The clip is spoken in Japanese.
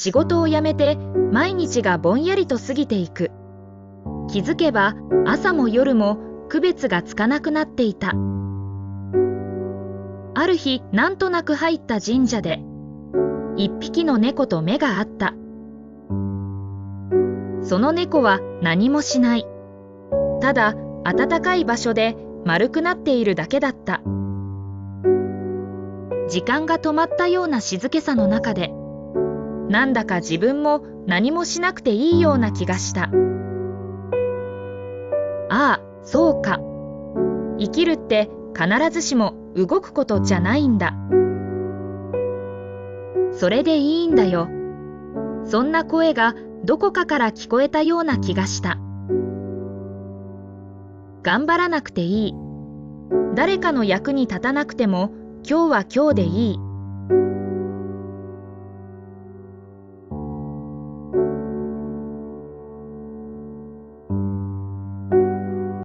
仕事を辞めて毎日がぼんやりと過ぎていく。気づけば朝も夜も区別がつかなくなっていた。ある日、なんとなく入った神社で一匹の猫と目が合った。その猫は何もしない。ただ暖かい場所で丸くなっているだけだった。時間が止まったような静けさの中で、なんだか自分も何もしなくていいような気がした。ああ、そうか。生きるって必ずしも動くことじゃないんだ。それでいいんだよ。そんな声がどこかから聞こえたような気がした。頑張らなくていい。誰かの役に立たなくても今日は今日でいい。